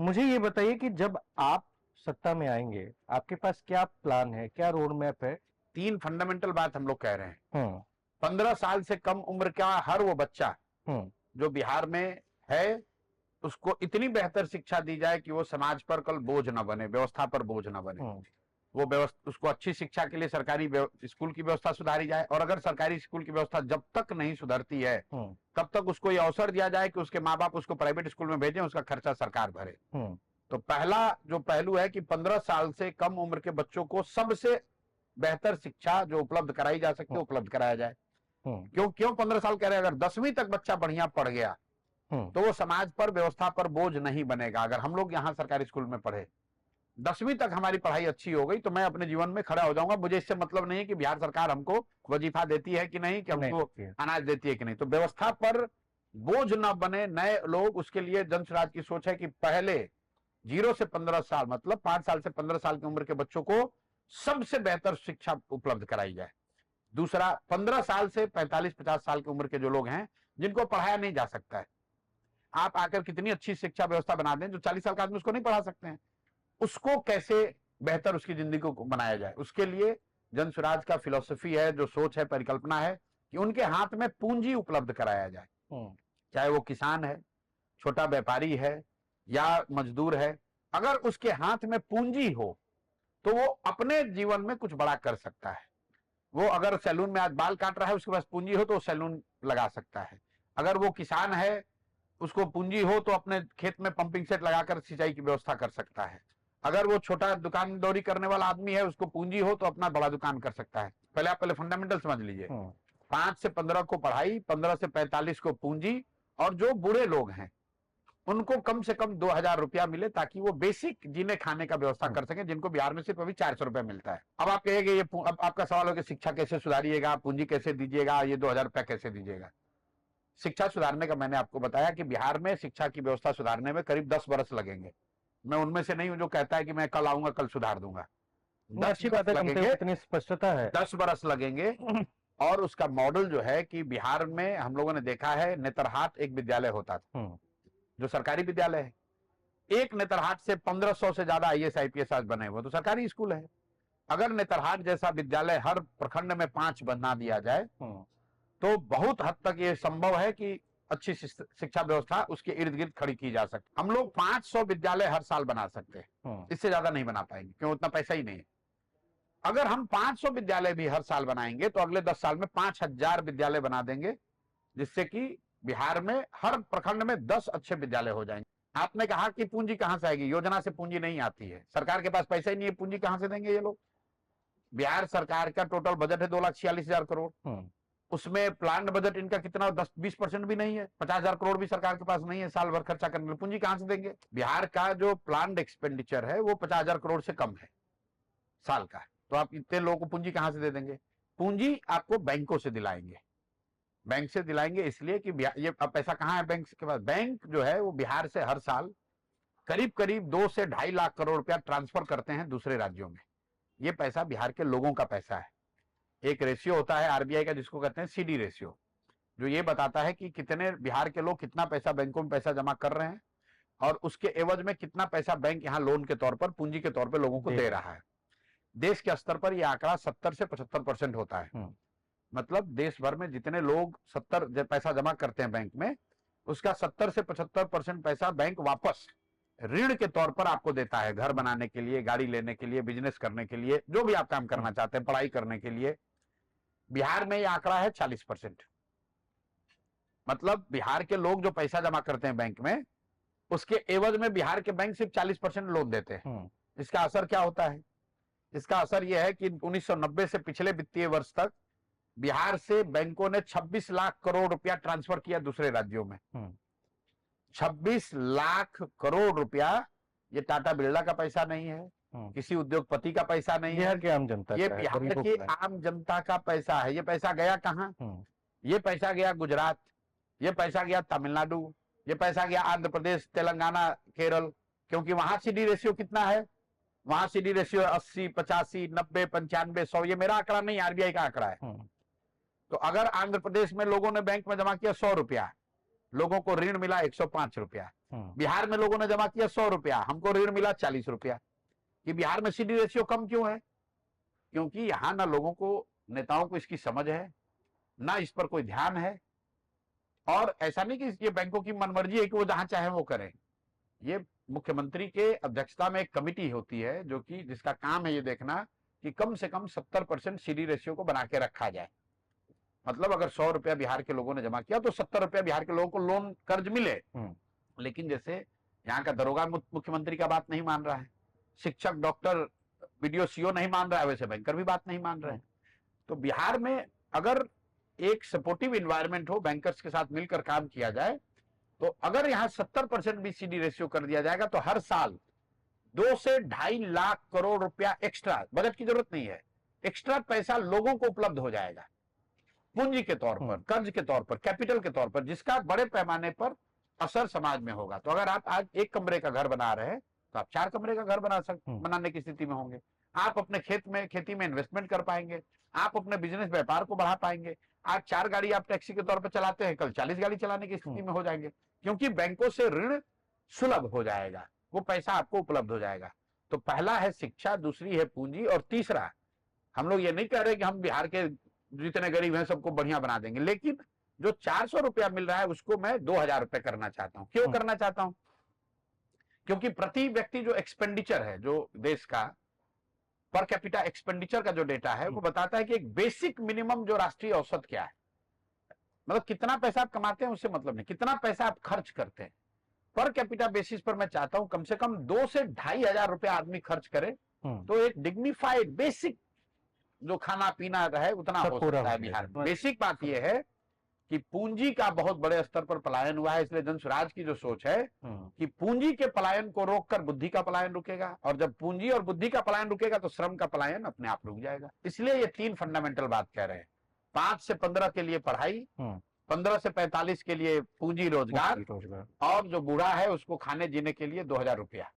मुझे ये बताइए कि जब आप सत्ता में आएंगे, आपके पास क्या प्लान है, क्या रोड मैप है? 3 फंडामेंटल बात हम लोग कह रहे हैं। हम्म। 15 साल से कम उम्र का हर वो बच्चा हम्म। जो बिहार में है, उसको इतनी बेहतर शिक्षा दी जाए कि वो समाज पर कल बोझ न बने, व्यवस्था पर बोझ न बने। हम्म। वो व्यवस्था, उसको अच्छी शिक्षा के लिए सरकारी स्कूल की व्यवस्था सुधारी जाए, और अगर सरकारी स्कूल की व्यवस्था जब तक नहीं सुधरती है तब तक उसको ये अवसर दिया जाए कि उसके माँ बाप उसको प्राइवेट स्कूल में भेजें, उसका खर्चा सरकार भरे। तो पहला जो पहलू है कि 15 साल से कम उम्र के बच्चों को सबसे बेहतर शिक्षा जो उपलब्ध कराई जा सकती है उपलब्ध कराया जाए। क्यों क्यों 15 साल कह रहे हैं? अगर 10वीं तक बच्चा बढ़िया पढ़ गया तो वो समाज पर, व्यवस्था पर बोझ नहीं बनेगा। अगर हम लोग यहाँ सरकारी स्कूल में पढ़े, 10वीं तक हमारी पढ़ाई अच्छी हो गई, तो मैं अपने जीवन में खड़ा हो जाऊंगा। मुझे इससे मतलब नहीं है कि बिहार सरकार हमको वजीफा देती है कि नहीं, कि हमको अनाज देती है कि नहीं। तो व्यवस्था पर बोझ ना बने नए लोग, उसके लिए जन स्वराज की सोच है कि पहले 0 से 15 साल, मतलब 5 साल से 15 साल की उम्र के बच्चों को सबसे बेहतर शिक्षा उपलब्ध कराई जाए। दूसरा, 15 साल से 45-50 साल की उम्र के जो लोग हैं जिनको पढ़ाया नहीं जा सकता है, आप आकर कितनी अच्छी शिक्षा व्यवस्था बना दें, जो 40 साल का आदमी उसको नहीं पढ़ा सकते हैं, उसको कैसे बेहतर उसकी जिंदगी को बनाया जाए। उसके लिए जन स्वराज का फिलॉसफी है, जो सोच है, परिकल्पना है कि उनके हाथ में पूंजी उपलब्ध कराया जाए। चाहे वो किसान है, छोटा व्यापारी है या मजदूर है, अगर उसके हाथ में पूंजी हो तो वो अपने जीवन में कुछ बड़ा कर सकता है। वो अगर सैलून में आज बाल काट रहा है, उसके पास पूंजी हो तो सैलून लगा सकता है। अगर वो किसान है, उसको पूंजी हो तो अपने खेत में पंपिंग सेट लगाकर सिंचाई की व्यवस्था कर सकता है। अगर वो छोटा दुकानदारी करने वाला आदमी है, उसको पूंजी हो तो अपना बड़ा दुकान कर सकता है। पहले आप फंडामेंटल समझ लीजिए। 5 से 15 को पढ़ाई, 15 से 45 को पूंजी, और जो बूढ़े लोग हैं उनको कम से कम 2000 रुपया मिले, ताकि वो बेसिक जीने खाने का व्यवस्था कर सके, जिनको बिहार में सिर्फ अभी 400 रुपया मिलता है। अब आप कहेंगे, ये अब आपका सवाल हो कि शिक्षा कैसे सुधारिएगा, पूंजी कैसे दीजिएगा, ये 2000 रुपया कैसे दीजिएगा। शिक्षा सुधारने का मैंने आपको बताया कि बिहार में शिक्षा की व्यवस्था सुधारने में करीब 10 बरस लगेंगे। मैं उनमें से नहीं हूं जो कहता है कि मैं कल आऊंगा कल सुधार दूंगा। 10 बरस लगेंगे, इतनी स्पष्टता है। 10 बरस लगेंगे। और उसका मॉडल जो है कि बिहार में हम लोगों ने देखा है, नेतरहाट एक विद्यालय होता था जो सरकारी विद्यालय है। एक नेतरहाट से 1500 से ज्यादा IAS IPS आज बने हुए, तो सरकारी स्कूल है। अगर नेतरहाट जैसा विद्यालय हर प्रखंड में 5 बना दिया जाए तो बहुत हद तक ये संभव है कि अच्छी शिक्षा व्यवस्था उसके इर्द गिर्द खड़ी की जा सकती। हम लोग 500 विद्यालय हर साल बना सकते हैं, इससे ज्यादा नहीं बना पाएंगे, क्यों? उतना पैसा ही नहीं है। अगर हम 500 विद्यालय भी हर साल बनाएंगे तो अगले 10 साल में 5000 विद्यालय बना देंगे, जिससे कि बिहार में हर प्रखंड में 10 अच्छे विद्यालय हो जाएंगे। आपने कहा कि पूंजी कहां से आएगी? योजना से पूंजी नहीं आती है, सरकार के पास पैसा ही नहीं है, पूंजी कहां से देंगे ये लोग? बिहार सरकार का टोटल बजट है 2,46,000 करोड़। उसमें प्लान बजट इनका कितना? 10-20% भी नहीं है। 50,000 करोड़ भी सरकार के पास नहीं है साल भर खर्चा करने में। पूंजी कहां से देंगे? बिहार का जो प्लान एक्सपेंडिचर है वो 50,000 करोड़ से कम है साल का, तो आप इतने लोगों को पूंजी कहां से दे देंगे? पूंजी आपको बैंकों से दिलाएंगे। बैंक से दिलाएंगे इसलिए कि ये अब पैसा कहां है बैंक के पास? बैंक जो है वो बिहार से हर साल करीब करीब 2 से 2.5 लाख करोड़ रुपया ट्रांसफर करते हैं दूसरे राज्यों में। ये पैसा बिहार के लोगों का पैसा है। एक रेशियो होता है RBI का जिसको कहते हैं CD रेशियो, जो ये बताता है कि कितने बिहार के लोग कितना पैसा बैंकों में पैसा जमा कर रहे हैं और उसके एवज में कितना पैसा बैंक यहां लोन के तौर पर, पूंजी के तौर पर लोगों को दे रहा है। देश के स्तर पर यह आंकड़ा 70 से 75% होता है। मतलब देश भर में जितने लोग 70 पैसा जमा करते हैं बैंक में, उसका 70 से 75% पैसा बैंक वापस ऋण के तौर पर आपको देता है, घर बनाने के लिए, गाड़ी लेने के लिए, बिजनेस करने के लिए, जो भी आप काम करना चाहते हैं, पढ़ाई करने के लिए। बिहार में यह आंकड़ा है 40%। मतलब बिहार के लोग जो पैसा जमा करते हैं बैंक में, उसके एवज में बिहार के बैंक सिर्फ 40% लोन देते हैं। इसका असर क्या होता है? इसका असर यह है कि 1990 से पिछले वित्तीय वर्ष तक बिहार से बैंकों ने 26 लाख करोड़ रुपया ट्रांसफर किया दूसरे राज्यों में। 26 लाख करोड़ रुपया। ये टाटा बिरला का पैसा नहीं है, किसी उद्योगपति का पैसा नहीं है, बिहार की आम जनता ये बिहार की आम जनता का पैसा है। ये पैसा गया कहां? ये पैसा गया गुजरात, ये पैसा गया तमिलनाडु, ये पैसा गया आंध्र प्रदेश, तेलंगाना, केरल। क्योंकि वहां CD रेशियो कितना है? वहां CD रेशियो 80, 85, 90, 95, 100। ये मेरा आंकड़ा नहीं, RBI का आंकड़ा है। तो अगर आंध्र प्रदेश में लोगों ने बैंक में जमा किया 100 रुपया, लोगों को ऋण मिला 105 रुपया, बिहार में लोगों ने जमा किया 100 रुपया, हमको ऋण मिला 40 रुपया। कि बिहार में सीडी रेशियो कम क्यों है? क्योंकि यहां ना लोगों को, नेताओं को इसकी समझ है, ना इस पर कोई ध्यान है। और ऐसा नहीं कि ये बैंकों की मनमर्जी है कि वो जहां चाहे वो करें। ये मुख्यमंत्री के अध्यक्षता में एक कमिटी होती है जो कि जिसका काम है ये देखना कि कम से कम 70% सीडी रेशियो को बना के रखा जाए। मतलब अगर 100 रुपया बिहार के लोगों ने जमा किया तो 70 रुपया बिहार के लोगों को लोन कर्ज मिले। लेकिन जैसे यहाँ का दरोगा मुख्यमंत्री का बात नहीं मान रहा है, शिक्षक, डॉक्टर, बीडीओ, सीओ नहीं मान रहा है, वैसे बैंकर भी बात नहीं मान रहे हैं। तो बिहार में अगर एक सपोर्टिव इन्वायरमेंट हो, बैंकर्स के साथ मिलकर काम किया जाए, तो अगर यहाँ 70% भी सीडी रेशियो कर दिया जाएगा तो हर साल 2 से 2.5 लाख करोड़ रुपया एक्स्ट्रा, बजट की जरूरत नहीं है, एक्स्ट्रा पैसा लोगों को उपलब्ध हो जाएगा पूंजी के तौर पर, कर्ज के तौर पर, कैपिटल के तौर पर, जिसका बड़े पैमाने पर असर समाज में होगा। तो अगर आप आज 1 कमरे का घर बना रहे हैं तो आप 4 कमरे का घर बनाने की स्थिति में होंगे। आप अपने खेती में इन्वेस्टमेंट कर पाएंगे, आप अपने बिजनेस व्यापार को बढ़ा पाएंगे। आज 4 गाड़ी आप टैक्सी के तौर पर चलाते हैं, कल 40 गाड़ी चलाने की स्थिति में हो जाएंगे, क्योंकि बैंकों से ऋण सुलभ हो जाएगा, वो पैसा आपको उपलब्ध हो जाएगा। तो पहला है शिक्षा, दूसरी है पूंजी, और तीसरा, हम लोग ये नहीं कह रहे कि हम बिहार के जितने गरीब हैं सबको बढ़िया बना देंगे, लेकिन जो 400 रुपया मिल रहा है उसको मैं 2000 रुपये करना चाहता हूं। क्यों करना चाहता हूं? क्योंकि प्रति व्यक्ति जो एक्सपेंडिचर है, जो देश का पर कैपिटा एक्सपेंडिचर का जो डेटा है वो बताता है कि एक बेसिक मिनिमम जो राष्ट्रीय औसत क्या है, मतलब कितना पैसा आप कमाते हैं उससे मतलब नहीं, कितना पैसा आप खर्च करते हैं। पर कैपिटा बेसिस पर मैं चाहता हूं कम से कम 2 से 2.5 हजार रुपया आदमी खर्च करे तो एक डिग्निफाइड बेसिक जो खाना पीना है उतना हो सकता है बिहार में। बेसिक बात यह है कि पूंजी का बहुत बड़े स्तर पर पलायन हुआ है, इसलिए जनसुराज की जो सोच है कि पूंजी के पलायन को रोककर बुद्धि का पलायन रुकेगा, और जब पूंजी और बुद्धि का पलायन रुकेगा तो श्रम का पलायन अपने आप रुक जाएगा। इसलिए ये 3 फंडामेंटल बात कह रहे हैं। 5 से 15 के लिए पढ़ाई, 15 से 45 के लिए पूंजी रोजगार, और जो बूढ़ा है उसको खाने जीने के लिए 2000 रुपया।